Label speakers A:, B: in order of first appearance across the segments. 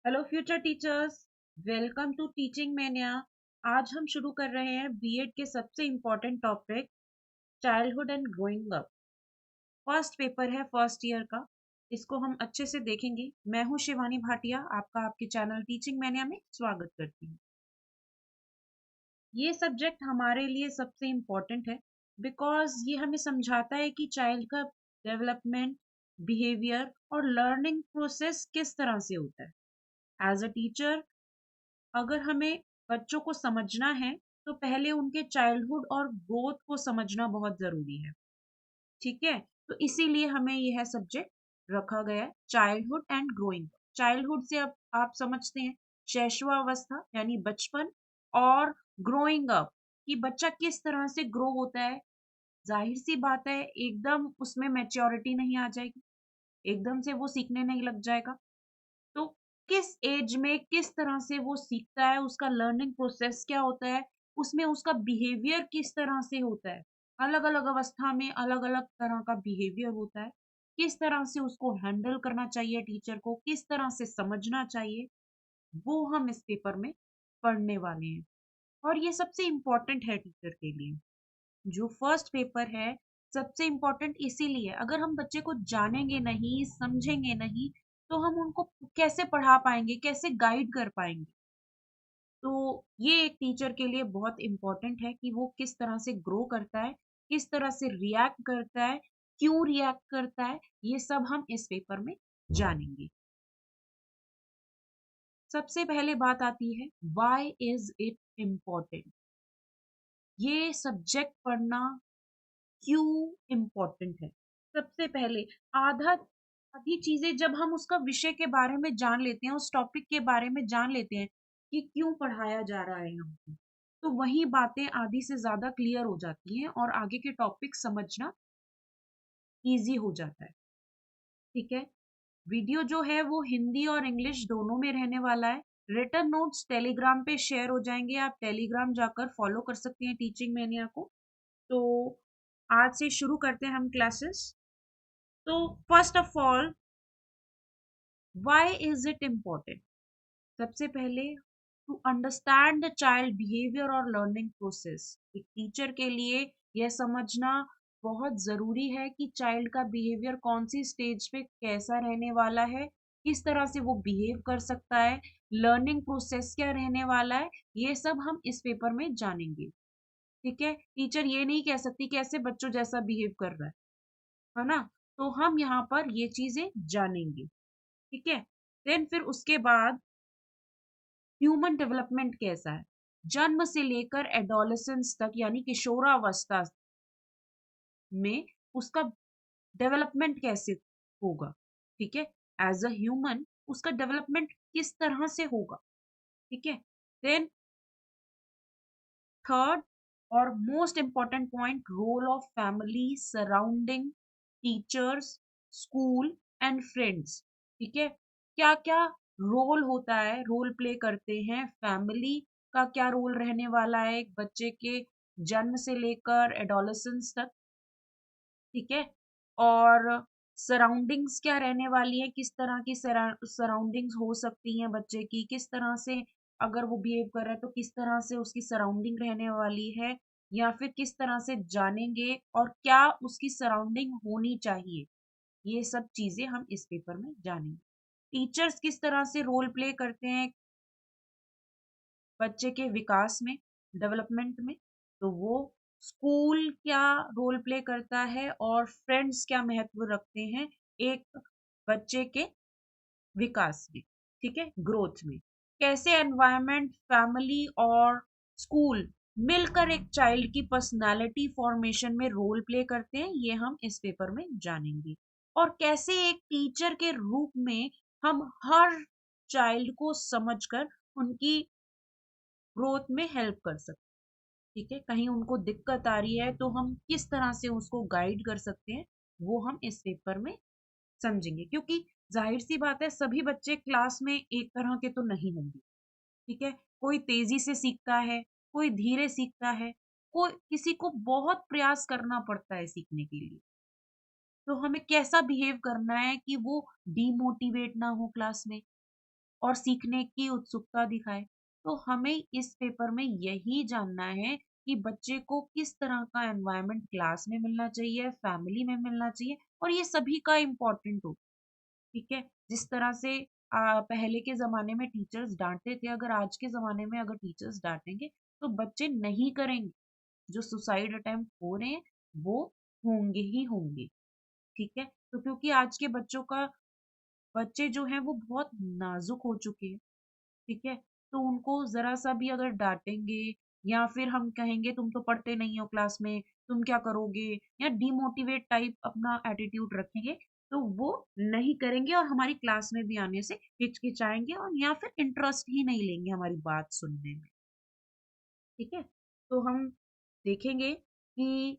A: Hello future teachers, welcome to teaching mania. आज हम शुरू कर रहे हैं बीएड के सबसे important topic childhood and growing up. First paper है फर्स्ट ईयर का। इसको हम अच्छे से देखेंगे। मैं हूं शिवानी भाटिया, आपका आपके चैनल टीचिंग मैनिया में स्वागत करती हूँ। ये सब्जेक्ट हमारे लिए सबसे इम्पोर्टेंट है बिकॉज ये हमें समझाता है कि चाइल्ड का डेवलपमेंट, बिहेवियर और लर्निंग प्रोसेस किस तरह से होता है। एज अ टीचर, अगर हमें बच्चों को समझना है तो पहले उनके चाइल्डहुड और ग्रोथ को समझना बहुत जरूरी है। ठीक है, तो इसीलिए हमें यह सब्जेक्ट रखा गया है, चाइल्डहुड एंड ग्रोइंग। चाइल्डहुड से अब आप समझते हैं शैशवावस्था यानी बचपन, और ग्रोइंग अप कि बच्चा किस तरह से ग्रो होता है। जाहिर सी बात है, एकदम उसमें मैच्योरिटी नहीं आ जाएगी, एकदम से वो सीखने नहीं लग जाएगा। तो किस एज में किस तरह से वो सीखता है, उसका लर्निंग प्रोसेस क्या होता है, उसमें उसका बिहेवियर किस तरह से होता है। अलग अलग अवस्था में अलग अलग तरह का बिहेवियर होता है। किस तरह से उसको हैंडल करना चाहिए, टीचर को किस तरह से समझना चाहिए, वो हम इस पेपर में पढ़ने वाले हैं। और ये सबसे इम्पोर्टेंट है टीचर के लिए। जो फर्स्ट पेपर है सबसे इम्पोर्टेंट इसीलिए, अगर हम बच्चे को जानेंगे नहीं, समझेंगे नहीं, तो हम उनको कैसे पढ़ा पाएंगे, कैसे गाइड कर पाएंगे। तो ये एक टीचर के लिए बहुत इम्पोर्टेंट है कि वो किस तरह से ग्रो करता है, किस तरह से रिएक्ट करता है, क्यों रिएक्ट करता है, ये सब हम इस पेपर में जानेंगे। सबसे पहले बात आती है, व्हाई इज इट इम्पोर्टेंट। ये सब्जेक्ट पढ़ना क्यों इम्पोर्टेंट है। सबसे पहले आधा आधी चीजें जब हम उसका विषय के बारे में जान लेते हैं, उस टॉपिक के बारे में जान लेते हैं कि क्यों पढ़ाया जा रहा है हमको, तो वही बातें आधी से ज्यादा क्लियर हो जाती हैं और आगे के टॉपिक समझना इजी हो जाता है। ठीक है, वीडियो जो है वो हिंदी और इंग्लिश दोनों में रहने वाला है। रिटर्न नोट्स टेलीग्राम पे शेयर हो जाएंगे, आप टेलीग्राम जाकर फॉलो कर सकते हैं टीचिंग मैनिया को। तो आज से शुरू करते हैं हम क्लासेस। तो first of all, why is it important. सबसे पहले, to understand the child behaviour और लर्निंग प्रोसेस। एक टीचर के लिए यह समझना बहुत जरूरी है कि चाइल्ड का बिहेवियर कौन सी स्टेज पे कैसा रहने वाला है, किस तरह से वो बिहेव कर सकता है, लर्निंग प्रोसेस क्या रहने वाला है। ये सब हम इस पेपर में जानेंगे। ठीक है, टीचर ये नहीं कह सकती कैसे बच्चों जैसा बिहेव कर रहा है ना। तो हम यहाँ पर ये चीजें जानेंगे। ठीक है, देन फिर उसके बाद ह्यूमन डेवलपमेंट कैसा है, जन्म से लेकर एडोलेसेंस तक यानी किशोरावस्था में उसका डेवलपमेंट कैसे होगा। ठीक है, एज अ ह्यूमन उसका डेवलपमेंट किस तरह से होगा। ठीक है, देन थर्ड और most important point, role of family, surrounding, teachers, school and friends. ठीक है, क्या क्या रोल होता है, रोल प्ले करते हैं, फैमिली का क्या रोल रहने वाला है एक बच्चे के जन्म से लेकर एडोलेसेंस तक। ठीक है, और सराउंडिंग्स क्या रहने वाली है, किस तरह की सराउंडिंग्स हो सकती हैं बच्चे की, किस तरह से अगर वो बिहेव कर रहा है तो किस तरह से उसकी सराउंडिंग रहने वाली है, या फिर किस तरह से जानेंगे और क्या उसकी सराउंडिंग होनी चाहिए। ये सब चीजें हम इस पेपर में जानेंगे। टीचर्स किस तरह से रोल प्ले करते हैं बच्चे के विकास में, डेवलपमेंट में, तो वो स्कूल क्या रोल प्ले करता है और फ्रेंड्स क्या महत्व रखते हैं एक बच्चे के विकास में। ठीक है, ग्रोथ में कैसे एनवायरनमेंट, फैमिली और स्कूल मिलकर एक चाइल्ड की पर्सनालिटी फॉर्मेशन में रोल प्ले करते हैं, ये हम इस पेपर में जानेंगे। और कैसे एक टीचर के रूप में हम हर चाइल्ड को समझकर उनकी ग्रोथ में हेल्प कर सकते हैं। ठीक है, कहीं उनको दिक्कत आ रही है तो हम किस तरह से उसको गाइड कर सकते हैं, वो हम इस पेपर में समझेंगे। क्योंकि जाहिर सी बात है, सभी बच्चे क्लास में एक तरह के तो नहीं होंगे। ठीक है, कोई तेजी से सीखता है, कोई धीरे सीखता है, कोई किसी को बहुत प्रयास करना पड़ता है सीखने के लिए। तो हमें कैसा बिहेव करना है कि वो डिमोटिवेट ना हो क्लास में, और सीखने की उत्सुकता दिखाए। तो हमें इस पेपर में यही जानना है कि बच्चे को किस तरह का एनवायरनमेंट क्लास में मिलना चाहिए, फैमिली में मिलना चाहिए और ये सभी का इम्पोर्टेंट हो। ठीक है? जिस तरह से पहले के ज़माने में टीचर्स डाँटते थे, अगर आज के ज़माने में अगर टीचर्स डाँटेंगे, तो बच्चे नहीं करेंगे। जो सुसाइड अटेम्प्ट हो रहे हैं, वो होंगे ही होंगे। ठीक है? तो क्योंकि आज के बच्चे जो हैं वो बहुत नाज़ुक हो चुके हैं। ठीक है? तो उनको ज़रा-सा भी अगर डाँटेंगे या फिर हम कहेंगे तुम तो पढ़ते नहीं हो क्लास में, तुम क्या करोगे? या डिमोटिवेट टाइप अपना एटीट्यूड रखेंगे, तो वो नहीं करेंगे और हमारी क्लास में भी आने से हिचकिचाएँगे और या फिर इंटरेस्ट ही नहीं लेंगे हमारी बात सुनने में। ठीक है? तो हम देखेंगे कि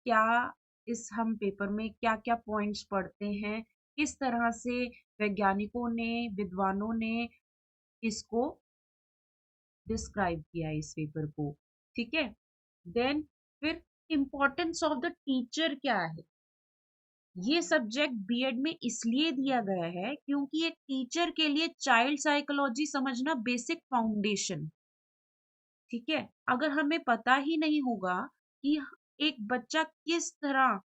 A: क्या इस हम पेपर में क्या-क्या पॉइंट्स पढ़ते हैं, किस तरह से वैज्ञानिकों ने, विद्वानों ने इसको डिस्क्राइब किया है इस पेपर को, ठीक है? देन फिर इम्पोर्टेंस ऑफ द टीचर क्या है? ये सब्जेक्ट बीएड में इसलिए दिया गया है क्योंकि एक टीचर के लिए चाइल्ड साइकोलॉजी समझना बेसिक फाउंडेशन, ठीक है? अगर हमें पता ही नहीं होगा कि एक बच्चा किस तरह,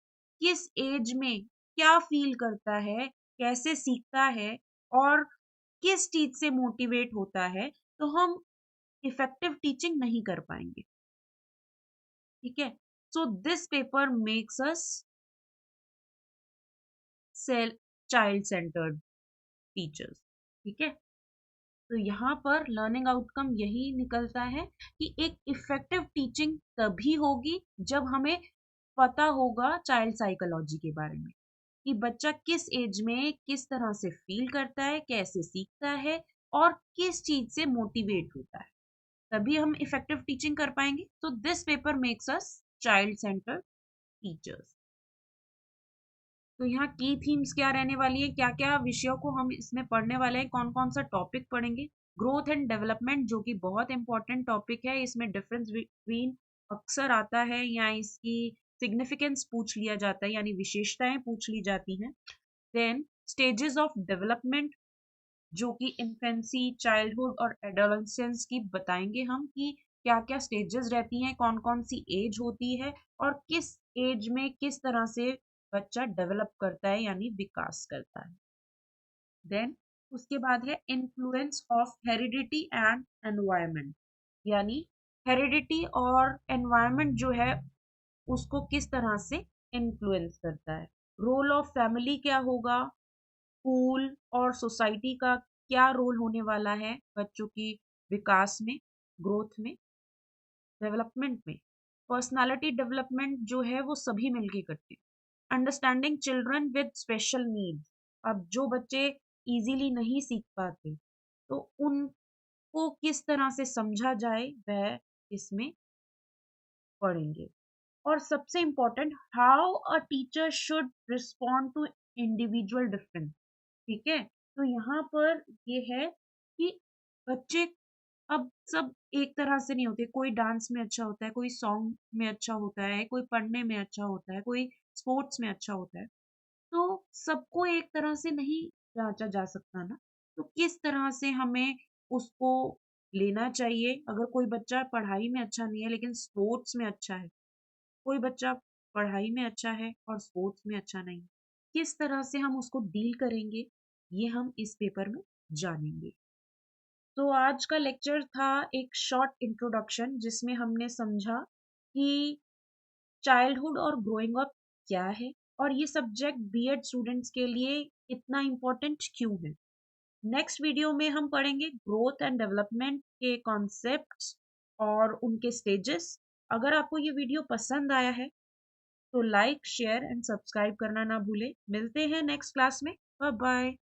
A: किस एज में क्या फ़ील करता है, कैसे सीखता है और किस चीज़ से मोटिवेट होता है, तो हम इफेक्टिव टीचिंग नहीं कर पाएँगे, ठीक है? So this paper makes us self child centred teachers, ठीक है? तो यहाँ पर लर्निंग आउटकम यही निकलता है कि एक इफेक्टिव टीचिंग तभी होगी जब हमें पता होगा चाइल्ड साइकोलॉजी के बारे में कि बच्चा किस एज में किस तरह से फील करता है, कैसे सीखता है और किस चीज से मोटिवेट होता है, तभी हम इफेक्टिव टीचिंग कर पाएंगे। तो this paper makes us child centre teachers. तो यहाँ की थीम्स क्या रहने वाली है, क्या क्या विषयों को हम इसमें पढ़ने वाले हैं, कौन कौन सा टॉपिक पढ़ेंगे। ग्रोथ एंड डेवलपमेंट जो कि बहुत इंपॉर्टेंट टॉपिक है, इसमें डिफरेंस बिटवीन अक्सर आता है या इसकी सिग्निफिकेंस पूछ लिया जाता है, यानी विशेषताएं पूछ ली जाती हैं। देन स्टेजेस ऑफ डेवलपमेंट जो कि इन्फेंसी, चाइल्डहुड और एडोलेसेंस की बताएंगे हम कि क्या-क्या स्टेजेस रहती हैं, कौन-कौन सी एज होती है और किस एज में किस तरह से बच्चा डेवलप करता है यानी विकास करता है। देन उसके बाद है influence of heredity and environment, यानी हेरिडिटी और एनवायरनमेंट जो है उसको किस तरह से इन्फ्लुएंस करता है। रोल ऑफ फैमिली क्या होगा, स्कूल और सोसाइटी का क्या रोल होने वाला है बच्चों की विकास में, ग्रोथ में, डेवलपमेंट में। पर्सनालिटी डेवलपमेंट जो है वो सभी मिलके करते हैं। Understanding children with special needs, अब जो बच्चे इजीली नहीं सीख पाते तो उनको किस तरह से समझा जाए वह इसमें पढ़ेंगे। और सबसे important, how a teacher should respond to individual difference, ठीक है? तो यहाँ पर ये है कि बच्चे अब सब एक तरह से नहीं होते, कोई डांस में अच्छा होता है, कोई सॉन्ग में अच्छा होता है, कोई पढ़ने में अच्छा होता है, कोई स्पोर्ट्स में अच्छा होता है। तो सबको एक तरह से नहीं जांचा जा सकता ना, तो किस तरह से हमें उसको लेना चाहिए। अगर कोई बच्चा पढ़ाई में अच्छा नहीं है लेकिन स्पोर्ट्स में अच्छा है, कोई बच्चा पढ़ाई में अच्छा है और स्पोर्ट्स में अच्छा नहीं, किस तरह से हम उसको डील करेंगे, ये हम इस पेपर में जानेंगे। तो आज का लेक्चर था एक शॉर्ट इंट्रोडक्शन जिसमें हमने समझा कि चाइल्डहुड और ग्रोइंग अप क्या है और ये सब्जेक्ट बीएड स्टूडेंट्स के लिए इतना इम्पोर्टेंट क्यों है। नेक्स्ट वीडियो में हम पढ़ेंगे ग्रोथ एंड डेवलपमेंट के कॉन्सेप्ट्स और उनके स्टेजेस। अगर आपको ये वीडियो पसंद आया है तो लाइक, शेयर एंड सब्सक्राइब करना ना भूलें। मिलते हैं नेक्स्ट क्लास में। Bye bye.